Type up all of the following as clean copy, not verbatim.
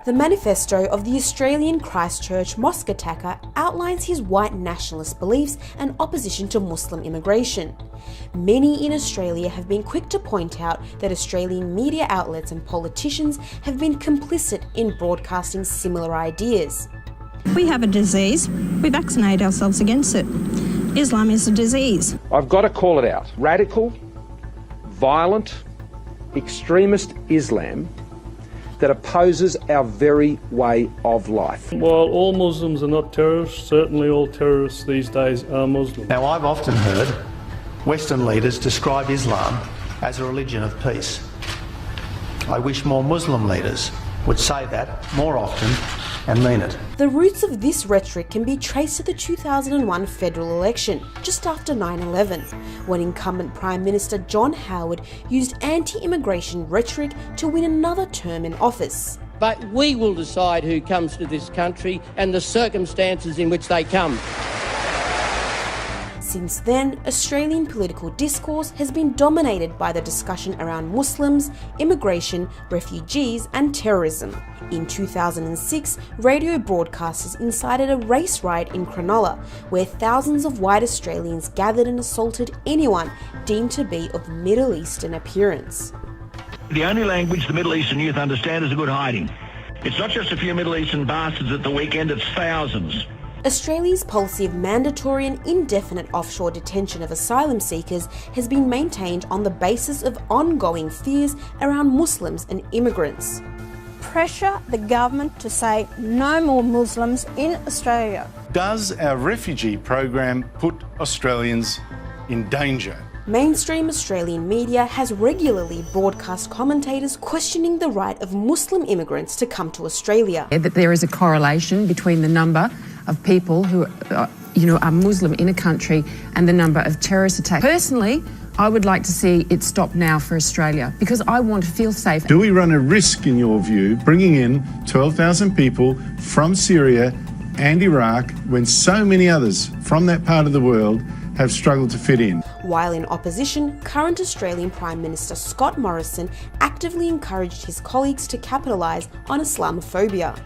The manifesto of the Australian Christchurch mosque attacker outlines his white nationalist beliefs and opposition to Muslim immigration. Many in Australia have been quick to point out that Australian media outlets and politicians have been complicit in broadcasting similar ideas. We have a disease, we vaccinate ourselves against it. Islam is a disease. I've got to call it out. Radical, violent, extremist Islam that opposes our very way of life. While all Muslims are not terrorists, certainly all terrorists these days are Muslim. Now, I've often heard Western leaders describe Islam as a religion of peace. I wish more Muslim leaders would say that more often and mean it. The roots of this rhetoric can be traced to the 2001 federal election, just after 9/11, when incumbent Prime Minister John Howard used anti-immigration rhetoric to win another term in office. But we will decide who comes to this country and the circumstances in which they come. Since then, Australian political discourse has been dominated by the discussion around Muslims, immigration, refugees and terrorism. In 2006, radio broadcasters incited a race riot in Cronulla, where thousands of white Australians gathered and assaulted anyone deemed to be of Middle Eastern appearance. The only language the Middle Eastern youth understand is a good hiding. It's not just a few Middle Eastern bastards at the weekend, it's thousands. Australia's policy of mandatory and indefinite offshore detention of asylum seekers has been maintained on the basis of ongoing fears around Muslims and immigrants. Pressure the government to say no more Muslims in Australia. Does our refugee program put Australians in danger? Mainstream Australian media has regularly broadcast commentators questioning the right of Muslim immigrants to come to Australia. That there is a correlation between the number of people who are Muslim in a country and the number of terrorist attacks. Personally, I would like to see it stop now for Australia because I want to feel safe. Do we run a risk, in your view, bringing in 12,000 people from Syria and Iraq when so many others from that part of the world have struggled to fit in? While in opposition, current Australian Prime Minister Scott Morrison actively encouraged his colleagues to capitalise on Islamophobia.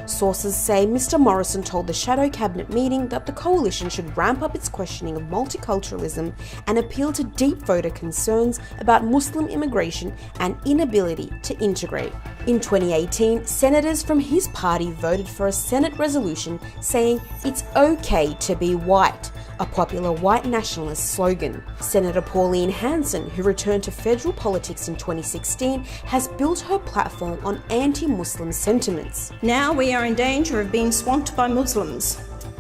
Sources say Mr Morrison told the Shadow Cabinet meeting that the coalition should ramp up its questioning of multiculturalism and appeal to deep voter concerns about Muslim immigration and inability to integrate. In 2018, senators from his party voted for a Senate resolution saying it's okay to be white, a popular white nationalist slogan. Senator Pauline Hanson, who returned to federal politics in 2016, has built her platform on anti-Muslim sentiments. Now we are in danger of being swamped by Muslims.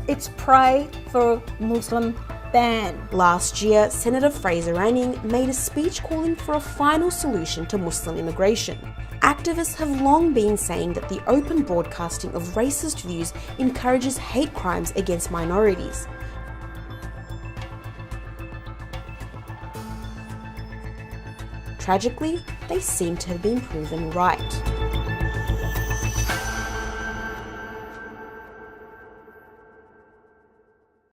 It's pray for Muslim ban. Last year, Senator Fraser Anning made a speech calling for a final solution to Muslim immigration. Activists have long been saying that the open broadcasting of racist views encourages hate crimes against minorities. Tragically, they seem to have been proven right.